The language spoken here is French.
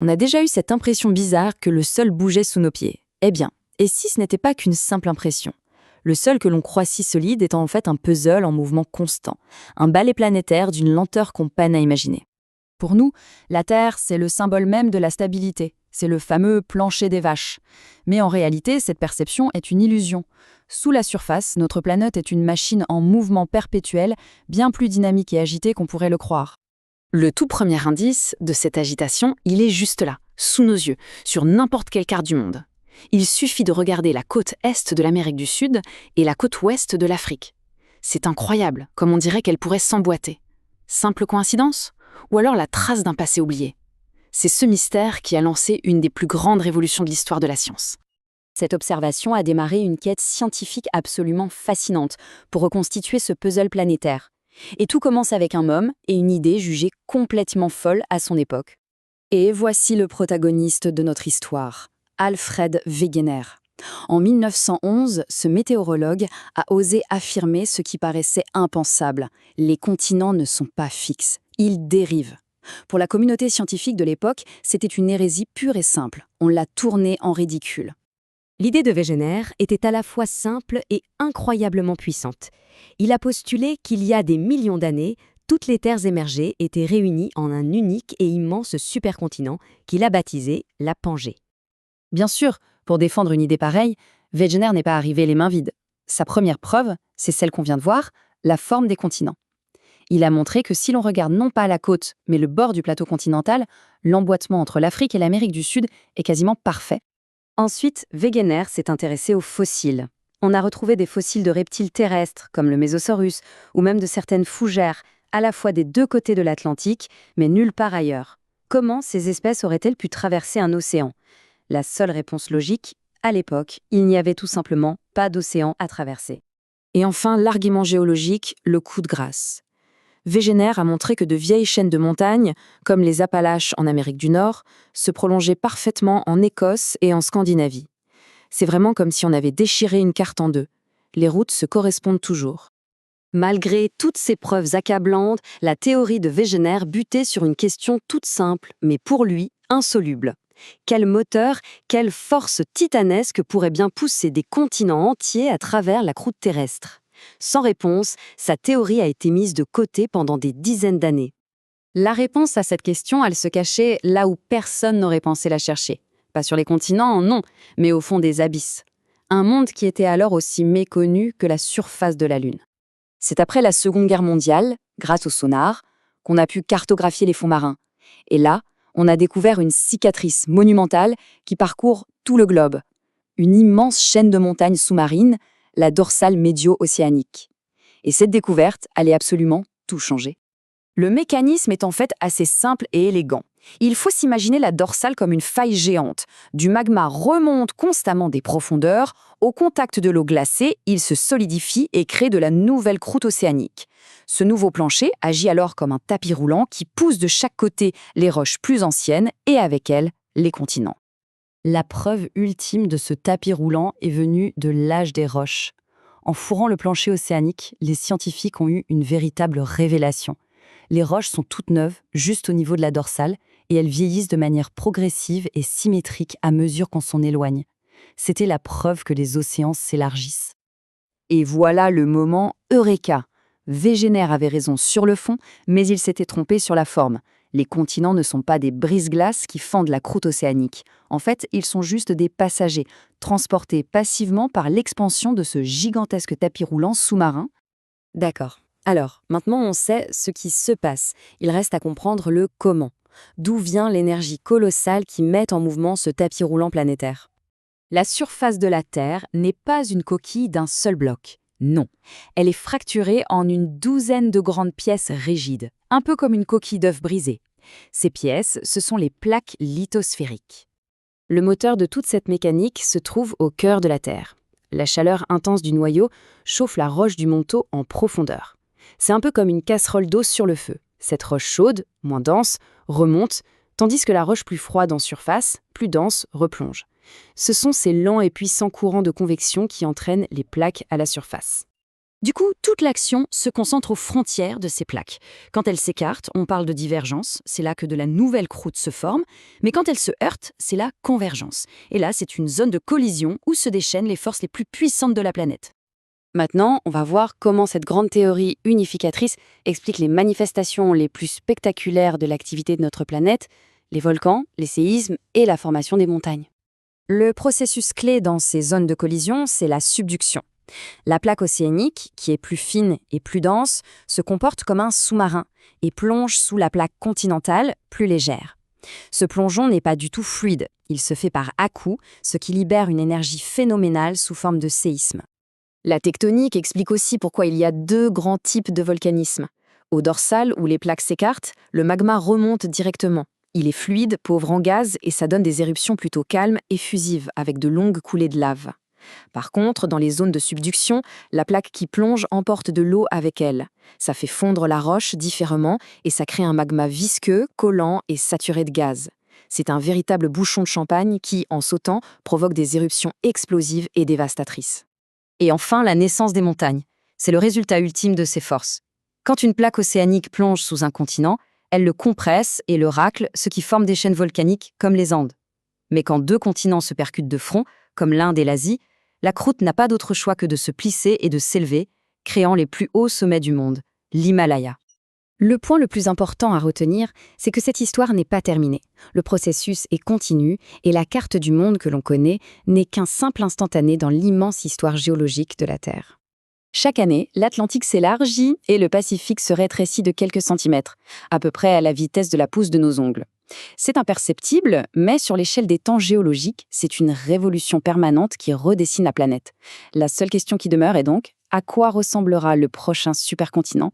On a déjà eu cette impression bizarre que le sol bougeait sous nos pieds. Eh bien, et si ce n'était pas qu'une simple impression? Le sol que l'on croit si solide est en fait un puzzle en mouvement constant, un ballet planétaire d'une lenteur qu'on peine à imaginer. Pour nous, la Terre, c'est le symbole même de la stabilité. C'est le fameux plancher des vaches. Mais en réalité, cette perception est une illusion. Sous la surface, notre planète est une machine en mouvement perpétuel, bien plus dynamique et agitée qu'on pourrait le croire. Le tout premier indice de cette agitation, il est juste là, sous nos yeux, sur n'importe quelle carte du monde. Il suffit de regarder la côte est de l'Amérique du Sud et la côte ouest de l'Afrique. C'est incroyable, comme on dirait qu'elle pourrait s'emboîter. Simple coïncidence? Ou alors la trace d'un passé oublié? C'est ce mystère qui a lancé une des plus grandes révolutions de l'histoire de la science. Cette observation a démarré une quête scientifique absolument fascinante pour reconstituer ce puzzle planétaire. Et tout commence avec un homme et une idée jugée complètement folle à son époque. Et voici le protagoniste de notre histoire, Alfred Wegener. En 1911, ce météorologue a osé affirmer ce qui paraissait impensable. Les continents ne sont pas fixes, ils dérivent. Pour la communauté scientifique de l'époque, c'était une hérésie pure et simple. On l'a tournée en ridicule. L'idée de Wegener était à la fois simple et incroyablement puissante. Il a postulé qu'il y a des millions d'années, toutes les terres émergées étaient réunies en un unique et immense supercontinent qu'il a baptisé la Pangée. Bien sûr, pour défendre une idée pareille, Wegener n'est pas arrivé les mains vides. Sa première preuve, c'est celle qu'on vient de voir, la forme des continents. Il a montré que si l'on regarde non pas la côte, mais le bord du plateau continental, l'emboîtement entre l'Afrique et l'Amérique du Sud est quasiment parfait. Ensuite, Wegener s'est intéressé aux fossiles. On a retrouvé des fossiles de reptiles terrestres, comme le Mésosaurus, ou même de certaines fougères, à la fois des deux côtés de l'Atlantique, mais nulle part ailleurs. Comment ces espèces auraient-elles pu traverser un océan? La seule réponse logique, à l'époque, il n'y avait tout simplement pas d'océan à traverser. Et enfin, l'argument géologique, le coup de grâce. Wegener a montré que de vieilles chaînes de montagnes, comme les Appalaches en Amérique du Nord, se prolongeaient parfaitement en Écosse et en Scandinavie. C'est vraiment comme si on avait déchiré une carte en deux. Les routes se correspondent toujours. Malgré toutes ces preuves accablantes, la théorie de Wegener butait sur une question toute simple, mais pour lui, insoluble. Quel moteur, quelle force titanesque pourrait bien pousser des continents entiers à travers la croûte terrestre? Sans réponse, sa théorie a été mise de côté pendant des dizaines d'années. La réponse à cette question, elle se cachait là où personne n'aurait pensé la chercher. Pas sur les continents, non, mais au fond des abysses. Un monde qui était alors aussi méconnu que la surface de la Lune. C'est après la Seconde Guerre mondiale, grâce au sonar, qu'on a pu cartographier les fonds marins. Et là, on a découvert une cicatrice monumentale qui parcourt tout le globe. Une immense chaîne de montagnes sous-marines, la dorsale médio-océanique. Et cette découverte allait absolument tout changer. Le mécanisme est en fait assez simple et élégant. Il faut s'imaginer la dorsale comme une faille géante. Du magma remonte constamment des profondeurs. Au contact de l'eau glacée, il se solidifie et crée de la nouvelle croûte océanique. Ce nouveau plancher agit alors comme un tapis roulant qui pousse de chaque côté les roches plus anciennes et avec elles les continents. La preuve ultime de ce tapis roulant est venue de l'âge des roches. En fourrant le plancher océanique, les scientifiques ont eu une véritable révélation. Les roches sont toutes neuves, juste au niveau de la dorsale, et elles vieillissent de manière progressive et symétrique à mesure qu'on s'en éloigne. C'était la preuve que les océans s'élargissent. Et voilà le moment Eureka! Wegener avait raison sur le fond, mais il s'était trompé sur la forme. Les continents ne sont pas des brise-glaces qui fendent la croûte océanique. En fait, ils sont juste des passagers, transportés passivement par l'expansion de ce gigantesque tapis roulant sous-marin. D'accord. Alors, maintenant on sait ce qui se passe. Il reste à comprendre le comment. D'où vient l'énergie colossale qui met en mouvement ce tapis roulant planétaire? La surface de la Terre n'est pas une coquille d'un seul bloc. Non, elle est fracturée en une douzaine de grandes pièces rigides, un peu comme une coquille d'œuf brisée. Ces pièces, ce sont les plaques lithosphériques. Le moteur de toute cette mécanique se trouve au cœur de la Terre. La chaleur intense du noyau chauffe la roche du manteau en profondeur. C'est un peu comme une casserole d'eau sur le feu. Cette roche chaude, moins dense, remonte, tandis que la roche plus froide en surface, plus dense, replonge. Ce sont ces lents et puissants courants de convection qui entraînent les plaques à la surface. Du coup, toute l'action se concentre aux frontières de ces plaques. Quand elles s'écartent, on parle de divergence, c'est là que de la nouvelle croûte se forme, mais quand elles se heurtent, c'est la convergence. Et là, c'est une zone de collision où se déchaînent les forces les plus puissantes de la planète. Maintenant, on va voir comment cette grande théorie unificatrice explique les manifestations les plus spectaculaires de l'activité de notre planète, les volcans, les séismes et la formation des montagnes. Le processus clé dans ces zones de collision, c'est la subduction. La plaque océanique, qui est plus fine et plus dense, se comporte comme un sous-marin et plonge sous la plaque continentale, plus légère. Ce plongeon n'est pas du tout fluide, il se fait par à-coups, ce qui libère une énergie phénoménale sous forme de séisme. La tectonique explique aussi pourquoi il y a deux grands types de volcanisme. Au dorsal, où les plaques s'écartent, le magma remonte directement. Il est fluide, pauvre en gaz, et ça donne des éruptions plutôt calmes et fusives, avec de longues coulées de lave. Par contre, dans les zones de subduction, la plaque qui plonge emporte de l'eau avec elle. Ça fait fondre la roche différemment et ça crée un magma visqueux, collant et saturé de gaz. C'est un véritable bouchon de champagne qui, en sautant, provoque des éruptions explosives et dévastatrices. Et enfin, la naissance des montagnes. C'est le résultat ultime de ces forces. Quand une plaque océanique plonge sous un continent, elle le compresse et le racle, ce qui forme des chaînes volcaniques comme les Andes. Mais quand deux continents se percutent de front, comme l'Inde et l'Asie, la croûte n'a pas d'autre choix que de se plisser et de s'élever, créant les plus hauts sommets du monde, l'Himalaya. Le point le plus important à retenir, c'est que cette histoire n'est pas terminée. Le processus est continu et la carte du monde que l'on connaît n'est qu'un simple instantané dans l'immense histoire géologique de la Terre. Chaque année, l'Atlantique s'élargit et le Pacifique se rétrécit de quelques centimètres, à peu près à la vitesse de la pouce de nos ongles. C'est imperceptible, mais sur l'échelle des temps géologiques, c'est une révolution permanente qui redessine la planète. La seule question qui demeure est donc, à quoi ressemblera le prochain supercontinent ?